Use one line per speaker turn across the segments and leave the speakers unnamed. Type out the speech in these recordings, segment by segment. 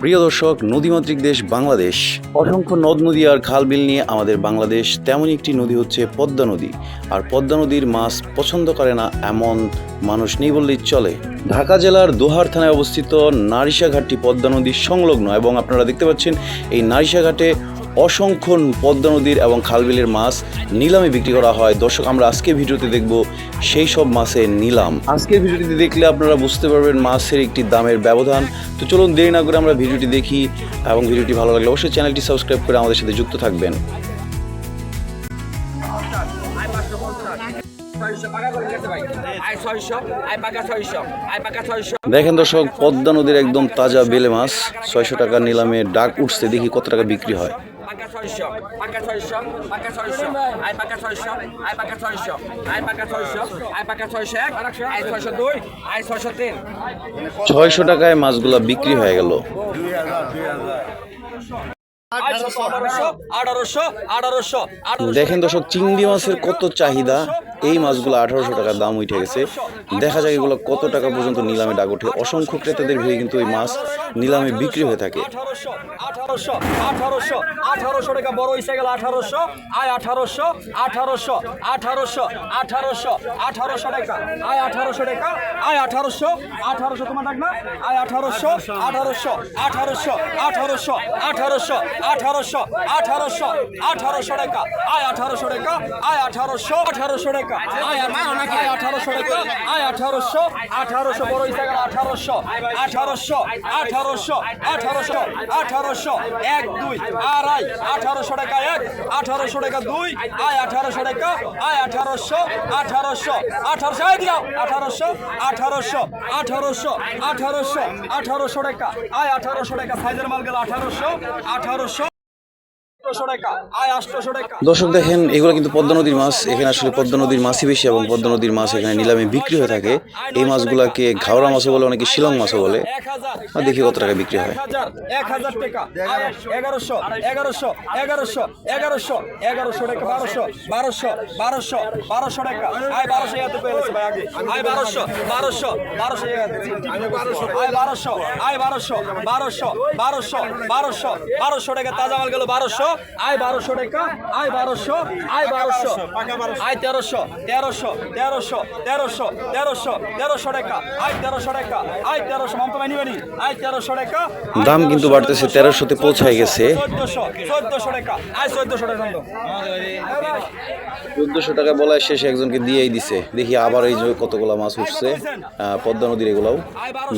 প্রিয় দর্শক, নদীমাতৃক দেশ বাংলাদেশ, অসংখ্য নদ নদী আর খাল বিল নিয়ে আমাদের বাংলাদেশ। তেমনই একটি নদী হচ্ছে পদ্মা নদী। আর পদ্মা নদীর মাছ পছন্দ করে না এমন মানুষ নেই বললেই চলে। ঢাকা জেলার দোহার থানায় অবস্থিত নারিশাঘাটটি পদ্মা নদীর সংলগ্ন এবং আপনারা দেখতে পাচ্ছেন এই নারিশাঘাটে অসংখ্য পদ্মা নদীর এবং খালবিলের মাছ নিলামে বিক্রি করা হয়। দর্শক, আমরা আজকের ভিডিওতে দেখব সেই সব মাছের নিলাম। আজকের ভিডিওটি দেখলে আপনারা বুঝতে পারবেন মাছের একটি দামের ব্যবধান। তো চলুন দেরি না করে আমরা ভিডিওটি দেখি, এবং ভিডিওটি ভালো লাগলে অবশ্যই চ্যানেলটি সাবস্ক্রাইব করে আমাদের সাথে যুক্ত থাকবেন। দেখেন দর্শক, পদ্মা নদীর একদম তাজা বেলে মাছ 600 টাকা নিলামে ডাক উঠছে। দেখি কত টাকা বিক্রি হয়। 600 টাকায় মাছগুলা বিক্রি হয়ে গেল। দেখেন দর্শক, চিংড়ি মাছের কত চাহিদা। এই মাছগুলো 1800 টাকা দাম উঠে গেছে। দেখা যায় এগুলো কত টাকা পর্যন্ত নিলামে ডাক ওঠে। অসংখ্য ক্রেতাদের ভিড়ে কিন্তু এই মাছ নিলামে বিক্রি হয়ে থাকে।
1800 টাকা বড় হইছে গেল 1800, আয় 1800, 1800, 1800, 1800, 1800 টাকা, আয় 1800 টাকা, আয় 1800, 1800 তোমার ডাক না, আয় 1800, 1800, 1800, 1800, 1800, 1800, 1800, 1800 টাকা, আয় 1800 টাকা, আয় 1800, 1800 টাকা, আয় 1800 টাকা, আয় 1800, 1800 বড় হইছে গেল 1800, 1800, 1800, 1800, 1800, 1 2 আড়াই 1800 টাকা 1, 1800 টাকা 2, আয় 1800 টাকা, আয় 1800, 1800, 1800 আয় দিও 1800, 1800, 1800, 1800, 1800 টাকা, আয় 1800 টাকা সাইজের মাল গেল 1800, 1800
দর্শক দেখেন, এগুলো কিন্তু পদ্মা নদীর মাছ। এখানে আসলে পদ্মা নদীর মাছই বেশি এবং পদ্মা নদীর মাছ এখানে নিলামে বিক্রি হয়ে থাকে। এই মাছগুলাকে ঘাওড়া মাছও বলে, অনেকে শিলং মাছও বলে। দেখি কত টাকা বিক্রি হয়।
1000 টাকা, 1100, 1100, 1100, 1100, 1100 টাকা, 1200, 1200, 1200, 1200 টাকা, আয় 1200 ইয়াতে পেয়েছে ভাই আগে, আয় 1200, 1200, 1200 ইয়াতে, আয় 1200, আয় 1200, 1200, 1200, 1200, 1200 টাকা তাজা মাল গেল 1200, আয় 1200 টাকা, আয় 1200, আয় 1200, আয় 1300, 1300, 1300, 1300, 1300, 1300 টাকা, আয় 1300 টাকা, আয় 1300 মামতা মানি বানি, আয় 1300 টাকা।
দাম কিন্তু বাড়তেছে, 1300-তে পৌঁছায় গেছে।
1400 টাকা, আয় 1400 টাকা।
1400 টাকা বলায় শেষে একজনকে দিয়েই দিছে। দেখি আবার এই যে কতগুলো মাছ উঠছে পদ্মা নদীর। এগুলাও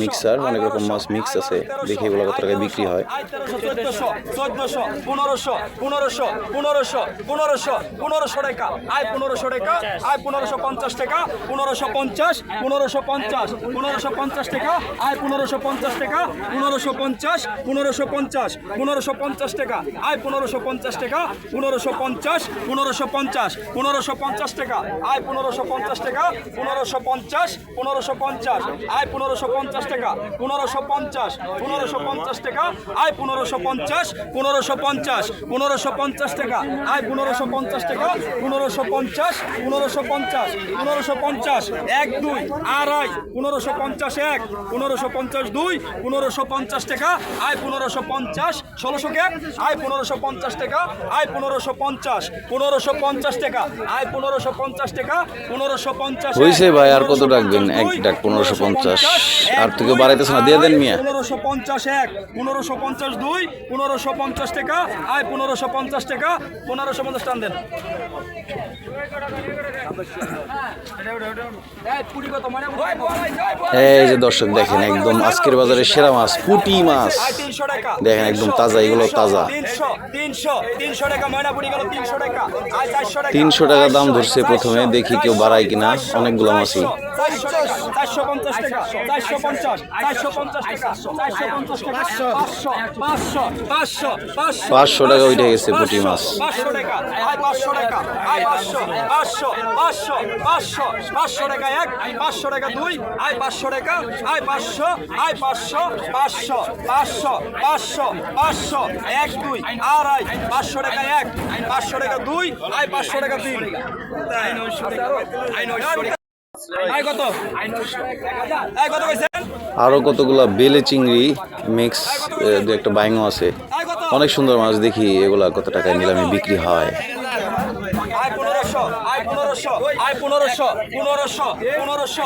মিক্সার, অনেক রকম মাছ মিক্স আছে। দেখি এগুলো কত টাকায় বিক্রি হয়।
1400, 1400, 1500, 1500, 1500, 1500, 1500 টাকা, আয় 1500 টাকা, আয় 1550 টাকা, 1550, 1550, 1550 টাকা, আয় 1550 টাকা, 1550, 1550, 1550 টাকা, আয় 1550 টাকা, 1550, 1550, 1550 টাকা, আয় 1550 টাকা, 1550, 1550, আয় 1550 টাকা, 1550, 1550 টাকা, আয় 1550, 1550, 1550 টাকা, আয় 1550 টাকা, 1550, 1550, 1550, 1 2 আড়াই 1550 1, 1550 2, 1550 টাকা, আয় 1550, 1600 কে, আয় 1550 টাকা, আয় 1550, 1550 টাকা, আয় 1550 টাকা, 1550
হইছে ভাই, আর কত রাখবেন? এক ডাক 1550, আর থেকে বাড়াইতেছ না, দিয়ে দেন মিয়া।
1550 1, 1550 2, 1550 টাকা, আয় 1550 টাকা, 1550 টান দেন।
এই যে দর্শক দেখেন, একদম আজকের বাজারে সেরা মাছ পুঁটি মাছ। দেখেন একদম তাজা, এগুলো তাজা।
300 টাকা ময়নাপুরি গেল 300 টাকা, আয় 400 টাকা,
300 টাকা দাম ধরছে প্রথমে। দেখি কেউ বাড়ায় কিনা। অনেকগুলো মাছই।
450 টাকা, 450, 450 টাকা, 450 টাকা, 500, 500, 500,
500 টাকা উঠে গেছে পুঁটি মাছ।
500 টাকা, আয় 500 টাকা, আয় 500, 500, 500, 500, 500 টাকা 1, 500 টাকা 2, আয় 500 টাকা, আয় 500, আয় 500, 500, 500, 500, 500, 1 2 আড়াই 500 টাকা 1, 500 টাকা 2, আয় 500 টাকা 3, আয় কত? আয় কত কইছেন?
আরও কতগুলা বেলে চিংড়ি মিক্স দু একটা বাইঙও আছে। অনেক সুন্দর মাছ। দেখি এগুলা কত টাকায় নিলামে বিক্রি হয়।
আয় 1500, আয় 1500, আয় 1500, 1500, 1500,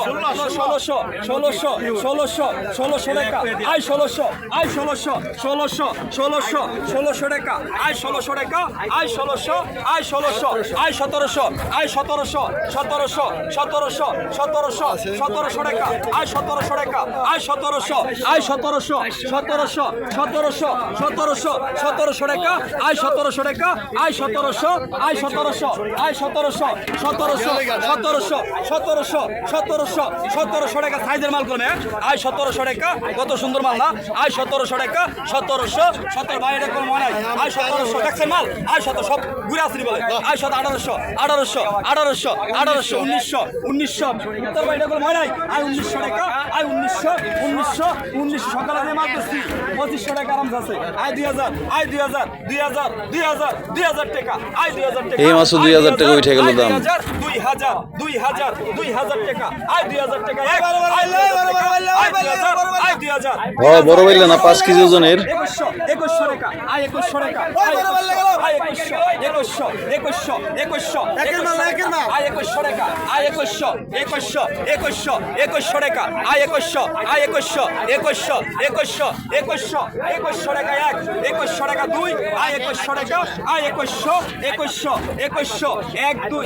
1600, 1600, 1600, 1600 টাকা, আয় 1600, আয় 1600, 1600, 1600, 1600 টাকা, আয় 1600 টাকা, আয় 1600, আয় 1600, আয় 1700, আয় 1700, 1700, 1700, 1700, 1700 টাকা, আয় 1700 টাকা, আয় 1700, আয় 1700, 1700, 1700, 1700, 1700 টাকা, আয় 1700 টাকা, আয় 1700, আয় 1700, আয় 1700, 1700, 1700, 1700, 1700, 1700 টাকা সাইজের মাল করবে। আয় 1700 টাকা, কত সুন্দর মাল না? আয় 1700 টাকা, 1700, 17 ভাই এটা কোন মনে নাই। আয় 1700 দেখছেন মাল, আয় 1700 সব ঘুরে আসলি বলে। আয় 1800, 1800, 1800, 1800, 1900, 1900 তোর ভাই এটা কোন মনে নাই। আয় 1900 টাকা, আয় 1900, 1900, 1900 সকালে দিয়ে মাল দিচ্ছি 2500 টাকা আরাম আছে। আয় 2000, আয় 2000, 2000, 2000, 2000 টাকা, আয় 2000 টাকা।
এই মাছও 2000 টাকা উঠে গেল দাম।
2000, 2000, 2000 টাকা, আয় 2000 টাকা, আয় 2000, আয় 2000,
বড় বাইলা না 5 কেজি ওজনের।
2100 টাকা, আয় 2100 টাকা, আয় 2100, 2100, 2100, 2100, একের মাল, আয় 2100 টাকা, আয় 2100, 2100, 2100, 2100 টাকা, আয় 2100, আয় 2100, 2100, 2100, 2100, 2100 টাকা এক, 2100 টাকা দুই, আয় 2100 টাকা, আয় 2100, 2100, 2100, 1 2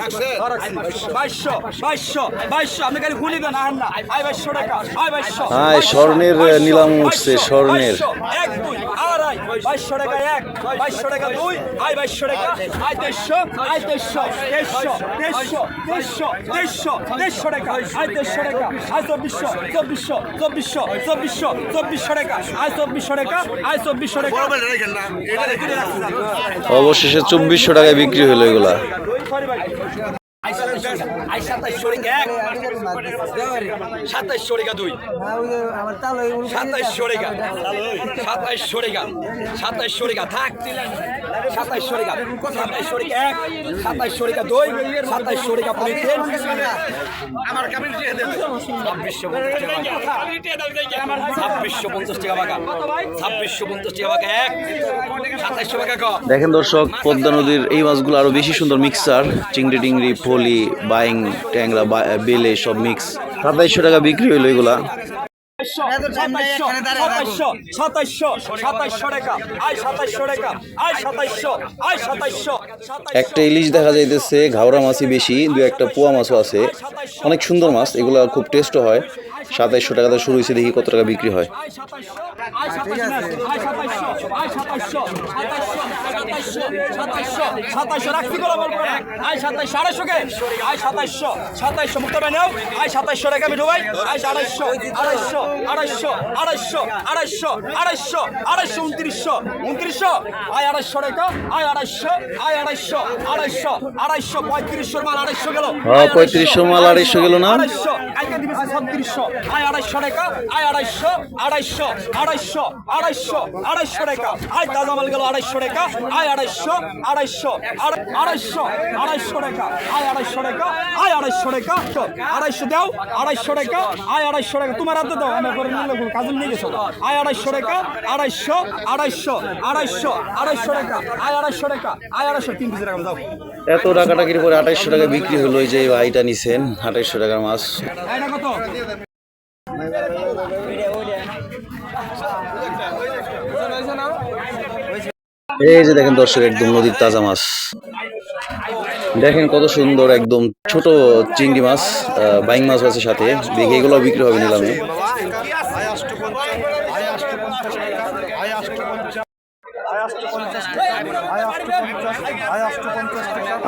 2200, 2200, 2200 আপনি খালি গুলি দেন আর না। আয় 2200 টাকা, আয় 2200,
হ্যাঁ, স্বর্ণের নিলাম উঠছে, স্বর্ণের।
1 2 আড়াই 2200 টাকা এক, 2200 টাকা দুই, আয় 2200 টাকা, আয় 2300, আয় 2300, 2300, 2300, 2300, 2300 টাকা, আয় 2300 টাকা, আয় 2400, 2400, 2400, 2400, 2400 টাকা, আয় 2400 টাকা, আয় 2400 টাকা।
অবশেষে 2400 টাকায় বিক্রি হলো এগুলা।
আয় 2700 টাকা এক, 2700 টাকা দুই, 2700 টাকা, 2700 টাকা, 2700 টাকা থাক, 2700 টাকা, 2700 টাকা এক, 2700 টাকা দুই, 2700 টাকা পুরি তিন, আমার কাবিল দিয়ে দেন 2650 টাকা বাকা, 2650 টাকা বাকা এক, 2700 টাকা ক।
দেখেন দর্শক, পদ্মা নদীর এই মাছগুলো আরো বেশি সুন্দর মিক্সার। চিংড়ি টিংড়ি, ফলি, বাইং, ট্যাংরা, বেলে সব মিক্স। 2700 টাকা বিক্রি হইলো এগুলা।
2700 টাকা, আয় 2700 টাকা, আয় 2700, আয় 2700,
একটা ইলিশ দেখা যাইতেছে, ঘাওড়া মাছই বেশি, দু একটা পোয়া মাছও আছে। অনেক সুন্দর মাছ, এগুলা খুব টেস্টও হয়। 2700 টাকাতে শুরু হয়েছে, দেখি কত টাকা বিক্রি হয়।
আয় 2700, আয় 2700, আয় 2700, 2700 রাখছি গোলা বলবো না। আয় 2700, 250 কে, আয় 2700, 2700 মুক্ত ভাই নাও, আয় 2700 টাকা মিঠু ভাই, আয় 250, 250, 250, 250, 250, 250, 2900, 2900, আয় 250 টাকা, আয় 250, আয় 250, 250, 250, 3500 মাল 250 গেল।
হ্যাঁ, 3500 মাল 250 গেল না।
250, কালকে দিবি 3600, আয় 250 টাকা, আয় 250, 250, 250, 250, 250 টাকা, আয় তাজা মাল গেল 250 টাকা, আয় 250, 250, 250, 250 টাকা, আয় 250 টাকা, আয় 250 টাকা, 250 দাও, 250 টাকা, আয় 250 টাকা, তোমার হাতে দাও, আমি করে নিলে কাজে নিয়ে গেছো, আয় 250 টাকা, 250, 250, 250, 250 টাকা, আয় 250 টাকা, আয় 250, 3 পিস টাকা দাও।
এত টাকাটাকির পরে 2800 টাকা বিক্রি হলো। এই যে এই ভাইটা নিছেন 2800 টাকার মাছ।
এটা কত?
এই যে দেখেন দর্শক, একদম নদীর তাজা মাছ। দেখেন কত সুন্দর, একদম ছোট চিংড়ি মাছ, বাইং মাছ আছে সাথে। দেখে এগুলো বিক্রি হবে নিলামে।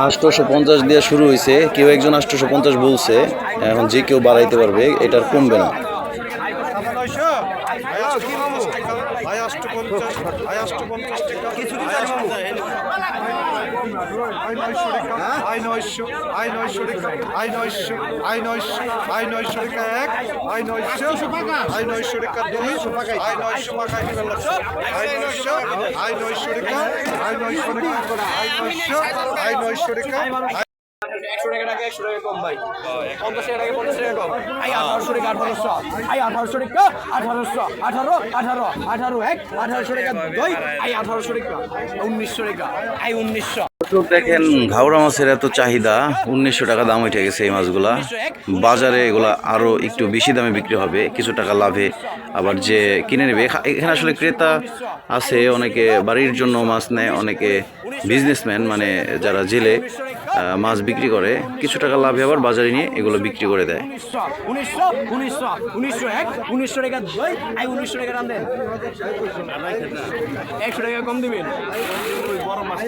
850 দিয়ে শুরু হয়েছে, কেউ একজন 850 বলছে, এখন যে কেউ বাড়াইতে পারবে, এটার কমবে না।
100 টাকা টাকা 100 টাকা কম ভাই 50 টাকা টাকা 50 টাকা কম আই 1800 টাকা 1800 আই 1800 টাকা 1800 18 18 18 এক 1800 টাকা 2 আই 1800 টাকা 1900 টাকা আই 1900
দর্শক দেখেন ঘাওড়া মাছের এত চাহিদা, 1900 টাকা দাম উঠে গেছে এই মাছগুলা। বাজারে এগুলা আরো একটু বেশি দামে বিক্রি হবে, কিছু টাকা লাভে। আবার যে কিনে নেবে, এখানে আসলে ক্রেতা আছে, অনেকে বাড়ির জন্য মাছ নেয়, অনেকে বিজনেসম্যান মানে যারা জেলে মাছ বিক্রি করে, কিছু টাকা লাভে আবার বাজারে নিয়ে এগুলো বিক্রি করে দেয়।
1900 এক 1900 টাকা ভাই আই 1900 টাকা দাম দেন 100 টাকা কম দিবেন বড় মাছ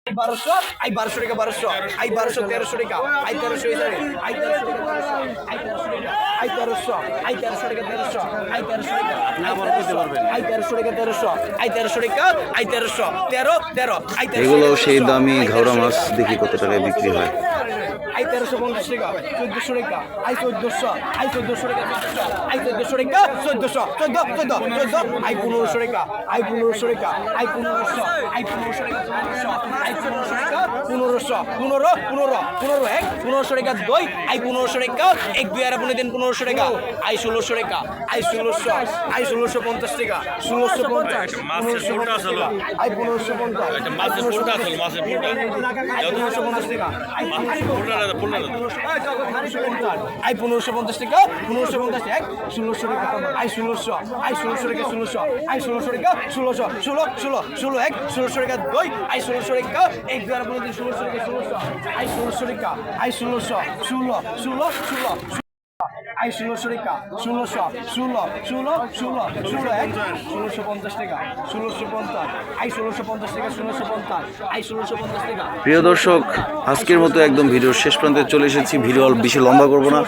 1200 আই 1200 টাকা 1200 আই 1200 1300 টাকা আই 1300 আই 1300 টাকা আই 1300 আই 1300 টাকা 1300 আই 1300 টাকা আবার কইতে পারবেন আই 1300 টাকা 1300 আই 1300 টাকা আই 1300 13 13 আই 1300
এগুলো সেই দামি ঘাওড়া মাছ, দেখি কত টাকায় বিক্রি হয়।
আই 1350 টাকা 1400 টাকা আই 1400 আই 1400 টাকা 1400 আই 1400 টাকা 1400 14 আই 1500 টাকা আই 1500 টাকা আই 1500 আই 1500 টাকা 1500 আই 1500 টাকা 1500 15 15 এক 1500 টাকা 2 আই 1500 টাকা এক দুই আর আপনি দেন 1500 টাকা আই 1600 টাকা আই 1600 আই 1650 টাকা 1650 মাছের ফুলটা আসল আই 1550 এটা মাছের ফুলটা আসল মাছের ফুলটা 1550 টাকা আই আই 1550 টাকা 1550 এক 1600 টাকা আই 1600 আই 1600 টাকা 1600 আই 1600 টাকা 1600 16 এক 1600 টাকা 2 আই 1600 টাকা এক দুই আর আপনি দেন 1600 টাকা 1600 আই 1600 টাকা আই 1600 16 আই 1600 টাকা 1600 এক 1650 টাকা 1650 আই 1650 টাকা 1650 আই 1650 টাকা।
প্রিয় দর্শক, আজকের মতো একদম ভিডিওর শেষ প্রান্তে চলে এসেছি। ভিডিও অল্প বেশি লম্বা করব না,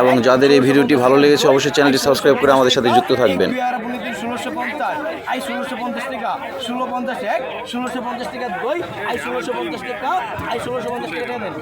এবং যাদের এই ভিডিওটি ভালো লেগেছে অবশ্যই চ্যানেলটি সাবস্ক্রাইব করে আমাদের সাথে যুক্ত থাকবেন।
1650 আই 1650 টাকা 1650 এক 1650 টাকা 2 আই 1650 টাকা আই 1650 টাকা দেন।